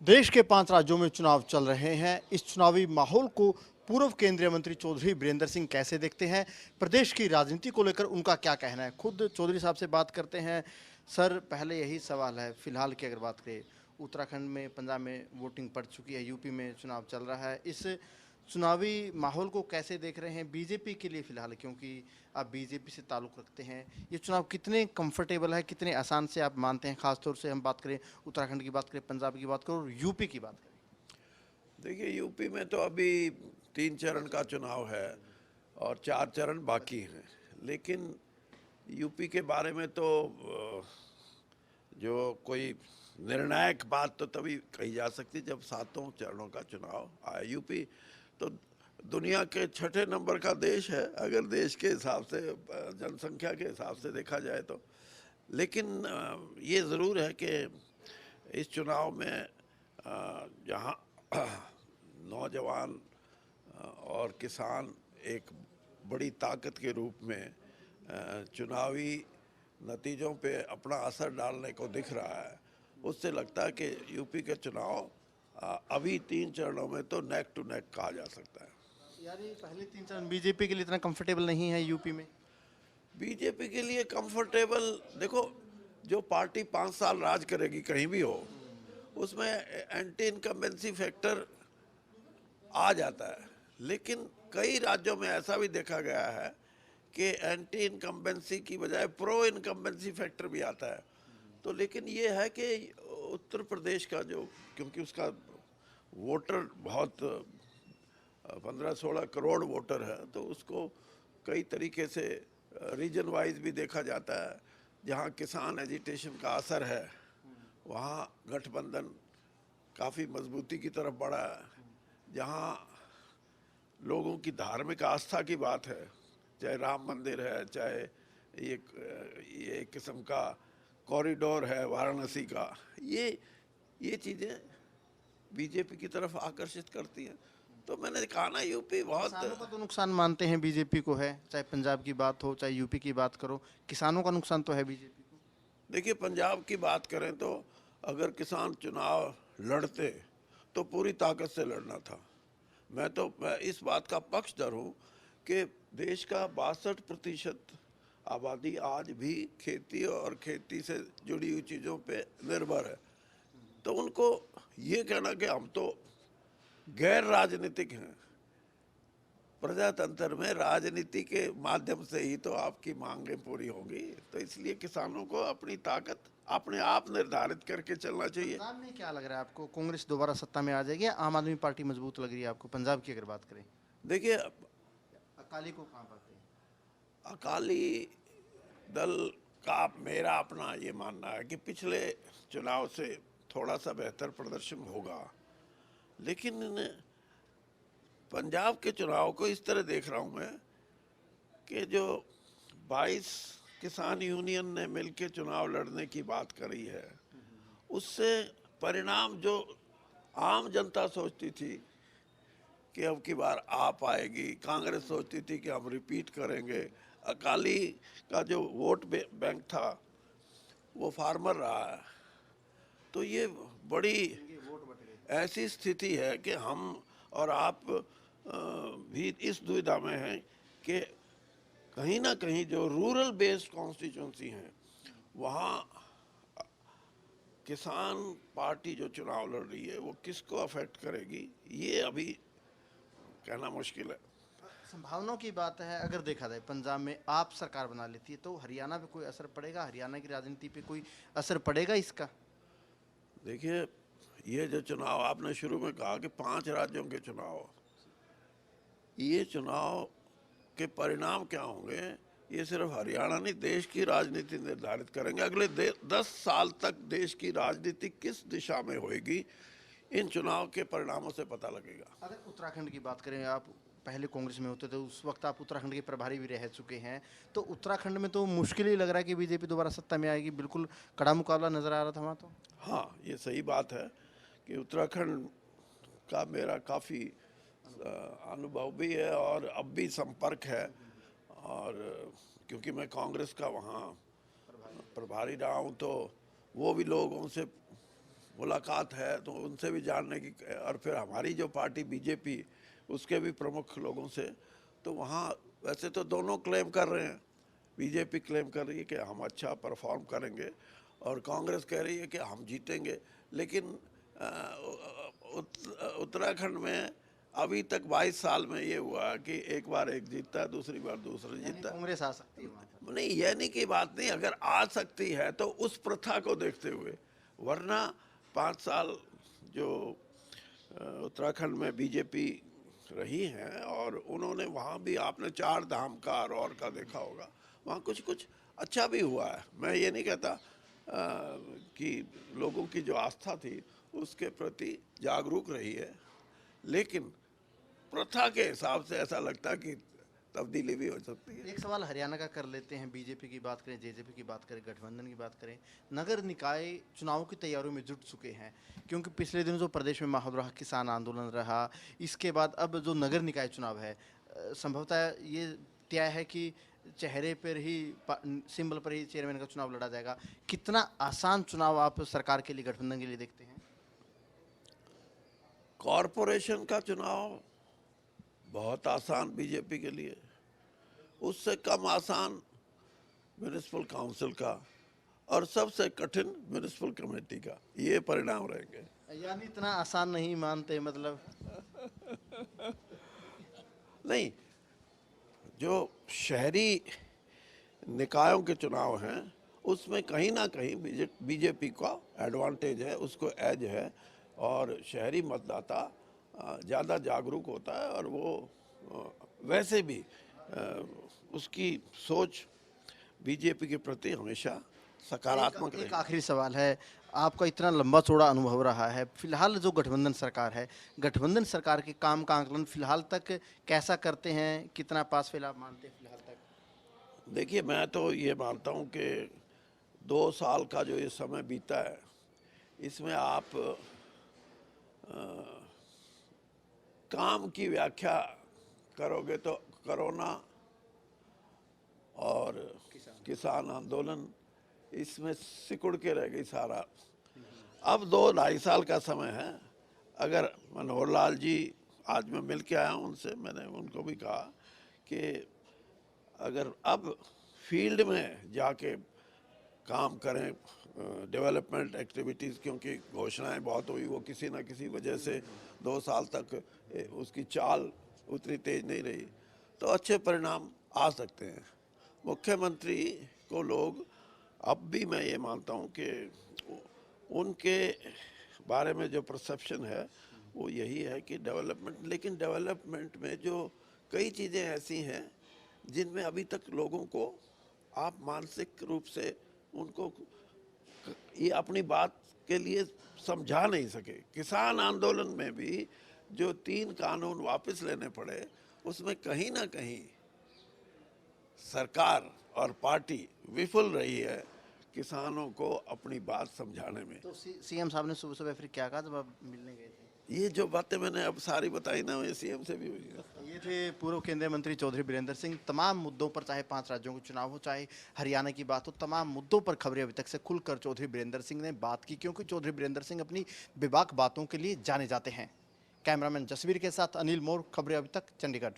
देश के 5 राज्यों में चुनाव चल रहे हैं। इस चुनावी माहौल को पूर्व केंद्रीय मंत्री चौधरी बीरेंद्र सिंह कैसे देखते हैं? प्रदेश की राजनीति को लेकर उनका क्या कहना है? खुद चौधरी साहब से बात करते हैं। सर, पहले यही सवाल है, फिलहाल की अगर बात करें, उत्तराखंड में, पंजाब में वोटिंग पड़ चुकी है, यूपी में चुनाव चल रहा है। इस चुनावी माहौल को कैसे देख रहे हैं बीजेपी के लिए फिलहाल? क्योंकि आप बीजेपी से ताल्लुक़ रखते हैं। ये चुनाव कितने कंफर्टेबल है, कितने आसान से आप मानते हैं? ख़ास तौर से हम बात करें, उत्तराखंड की बात करें, पंजाब की बात करें और यूपी की बात करें। देखिए, यूपी में तो अभी 3 चरण का चुनाव है और 4 चरण बाकी हैं। लेकिन यूपी के बारे में तो जो कोई निर्णायक बात तो तभी कही जा सकती जब 7 चरणों का चुनाव आया। यूपी तो दुनिया के 6ठे नंबर का देश है, अगर देश के हिसाब से, जनसंख्या के हिसाब से देखा जाए तो। लेकिन ये ज़रूर है कि इस चुनाव में जहाँ नौजवान और किसान एक बड़ी ताकत के रूप में चुनावी नतीजों पे अपना असर डालने को दिख रहा है, उससे लगता है कि यूपी के चुनाव अभी 3 चरणों में तो नेक टू नेक कहा जा सकता है। यानी पहले 3 चरण बीजेपी के लिए इतना कंफर्टेबल नहीं है यूपी में? बीजेपी के लिए कंफर्टेबल, देखो, जो पार्टी 5 साल राज करेगी कहीं भी हो, उसमें एंटी इनकम्बेंसी फैक्टर आ जाता है। लेकिन कई राज्यों में ऐसा भी देखा गया है कि एंटी इनकम्बेंसी की बजाय प्रो इनकम्बेंसी फैक्टर भी आता है। तो लेकिन ये है कि उत्तर प्रदेश का जो, क्योंकि उसका वोटर बहुत 15-16 करोड़ वोटर है, तो उसको कई तरीके से रीजन वाइज भी देखा जाता है। जहाँ किसान एजिटेशन का असर है, वहाँ गठबंधन काफ़ी मजबूती की तरफ बढ़ा है। जहाँ लोगों की धार्मिक आस्था की बात है, चाहे राम मंदिर है, चाहे ये एक किस्म का कॉरिडोर है वाराणसी का, ये चीज़ें बीजेपी की तरफ आकर्षित करती हैं। तो मैंने कहा ना, यूपी बहुत किसानों का तो नुकसान मानते हैं बीजेपी को है, चाहे पंजाब की बात हो, चाहे यूपी की बात करो, किसानों का नुकसान तो है बीजेपी को। देखिए, पंजाब की बात करें तो अगर किसान चुनाव लड़ते तो पूरी ताकत से लड़ना था। मैं इस बात का पक्षधर हूँ कि देश का 62% आबादी आज भी खेती और खेती से जुड़ी हुई चीज़ों पे निर्भर है। तो उनको ये कहना कि हम तो गैर राजनीतिक हैं, प्रजातंत्र में राजनीति के माध्यम से ही तो आपकी मांगें पूरी होंगी। तो इसलिए किसानों को अपनी ताकत अपने आप निर्धारित करके चलना चाहिए। पंजाब में क्या लग रहा है आपको, कांग्रेस दोबारा सत्ता में आ जाएगी या आम आदमी पार्टी मजबूत लग रही है आपको, पंजाब की अगर बात करें? देखिए, अकाली को कहाँ पाते हैं? अकाली दल का मेरा अपना ये मानना है कि पिछले चुनाव से थोड़ा सा बेहतर प्रदर्शन होगा। लेकिन पंजाब के चुनाव को इस तरह देख रहा हूँ मैं कि जो 22 किसान यूनियन ने मिलकर चुनाव लड़ने की बात करी है, उससे परिणाम जो आम जनता सोचती थी कि अब की बार आप आएगी, कांग्रेस सोचती थी कि हम रिपीट करेंगे, अकाली का जो वोट बैंक था वो फार्मर रहा है। तो ये बड़ी ऐसी स्थिति है कि हम और आप भी इस दुविधा में हैं कि कहीं ना कहीं जो रूरल बेस्ड कॉन्स्टिट्यूंसी हैं, वहाँ किसान पार्टी जो चुनाव लड़ रही है वो किसको अफेक्ट करेगी, ये अभी कहना मुश्किल है। संभावनाओं की बात है, अगर देखा जाए पंजाब में आप सरकार बना लेती है तो हरियाणा पे कोई असर पड़ेगा? हरियाणा की राजनीति पे कोई असर पड़ेगा इसका? देखिए, ये जो चुनाव आपने शुरू में कहा कि 5 राज्यों के चुनाव, ये चुनाव के परिणाम क्या होंगे, ये सिर्फ हरियाणा नहीं, देश की राजनीति निर्धारित करेंगे। अगले 10 साल तक देश की राजनीति किस दिशा में होएगी, इन चुनाव के परिणामों से पता लगेगा। अगर उत्तराखंड की बात करें, आप पहले कांग्रेस में होते थे, उस वक्त आप उत्तराखंड के प्रभारी भी रह चुके हैं, तो उत्तराखंड में तो मुश्किल ही लग रहा है कि बीजेपी दोबारा सत्ता में आएगी। बिल्कुल कड़ा मुकाबला नजर आ रहा था वहाँ तो। हाँ, ये सही बात है कि उत्तराखंड का मेरा काफ़ी अनुभव भी है और अब भी संपर्क है। और क्योंकि मैं कांग्रेस का वहाँ प्रभारी रहा हूँ, तो वो भी लोग उनसे मुलाकात है तो उनसे भी जानने की, और फिर हमारी जो पार्टी बीजेपी उसके भी प्रमुख लोगों से, तो वहाँ वैसे तो दोनों क्लेम कर रहे हैं। बीजेपी क्लेम कर रही है कि हम अच्छा परफॉर्म करेंगे और कांग्रेस कह रही है कि हम जीतेंगे। लेकिन उत्तराखंड में अभी तक 22 साल में ये हुआ कि एक बार एक जीतता है, दूसरी बार दूसरा यानी जीतता है। कांग्रेस आ सकती है वहाँ पर। नहीं, ये नहीं की बात नहीं, अगर आ सकती है तो उस प्रथा को देखते हुए, वरना 5 साल जो उत्तराखंड में बीजेपी रही है और उन्होंने वहाँ भी, आपने 4 धाम का और का देखा होगा, वहाँ कुछ कुछ अच्छा भी हुआ है। मैं ये नहीं कहता कि लोगों की जो आस्था थी उसके प्रति जागरूक रही है, लेकिन प्रथा के हिसाब से ऐसा लगता कि तब्दीली भी हो सकती है। एक सवाल हरियाणा का कर लेते हैं। बीजेपी की बात करें, जेजेपी की बात करें, गठबंधन की बात करें, नगर निकाय चुनाव की तैयारियों में जुट चुके हैं, क्योंकि पिछले दिनों जो प्रदेश में माहौल रहा, किसान आंदोलन रहा, इसके बाद अब जो नगर निकाय चुनाव है, संभवतः ये तय है कि चेहरे पर ही, सिंबल पर ही चेयरमैन का चुनाव लड़ा जाएगा। कितना आसान चुनाव आप सरकार के लिए, गठबंधन के लिए देखते हैं? कॉरपोरेशन का चुनाव बहुत आसान बीजेपी के लिए, उससे कम आसान म्यूनिसिपल काउंसिल का, और सबसे कठिन म्यूनिसिपल कमेटी का। ये परिणाम रहेंगे। यानी इतना आसान नहीं मानते मतलब? नहीं, जो शहरी निकायों के चुनाव हैं उसमें कहीं ना कहीं बीजेपी का एडवांटेज है, उसको एज है, और शहरी मतदाता ज़्यादा जागरूक होता है और वो वैसे भी उसकी सोच बीजेपी के प्रति हमेशा सकारात्मक एक रही। आखिरी सवाल है, आपका इतना लंबा चौड़ा अनुभव रहा है, फिलहाल जो गठबंधन सरकार है, गठबंधन सरकार के काम का आकलन फिलहाल तक कैसा करते हैं? कितना पास फेल आप मानते हैं फिलहाल तक? देखिए, मैं तो ये मानता हूँ कि 2 साल का जो ये समय बीता है, इसमें आप काम की व्याख्या करोगे तो कोरोना और किसान आंदोलन, इसमें सिकुड़ के रह गई सारा। अब 2-2.5 साल का समय है। अगर मनोहर लाल जी, आज मैं मिल के आया हूँ उनसे, मैंने उनको भी कहा कि अगर अब फील्ड में जाके काम करें, डेवलपमेंट एक्टिविटीज़, क्योंकि घोषणाएं बहुत हुई, वो किसी न किसी वजह से 2 साल तक उसकी चाल उतनी तेज नहीं रही, तो अच्छे परिणाम आ सकते हैं। मुख्यमंत्री को लोग, अब भी मैं ये मानता हूँ कि उनके बारे में जो परसेप्शन है वो यही है कि डेवलपमेंट, लेकिन डेवलपमेंट में जो कई चीज़ें ऐसी हैं जिनमें अभी तक लोगों को आप मानसिक रूप से उनको ये अपनी बात के लिए समझा नहीं सके। किसान आंदोलन में भी जो 3 कानून वापस लेने पड़े, उसमें कहीं ना कहीं सरकार और पार्टी विफल रही है किसानों को अपनी बात समझाने में। तो सीएम साहब ने सुबह सुबह फिर क्या कहा जब आप मिलने गए थे? ये जो बातें मैंने अब सारी बताई ना, ये सीएम से भी हुई है। ये थे पूर्व केंद्रीय मंत्री चौधरी बीरेंद्र सिंह। तमाम मुद्दों पर, चाहे 5 राज्यों के चुनाव हो, चाहे हरियाणा की बात हो, तमाम मुद्दों पर खबरें अभी तक से खुलकर चौधरी बीरेंद्र सिंह ने बात की, क्योंकि चौधरी बीरेंद्र सिंह अपनी बेबाक बातों के लिए जाने जाते हैं। कैमरामैन जसवीर के साथ अनिल मोर, खबरें अभी तक, चंडीगढ़।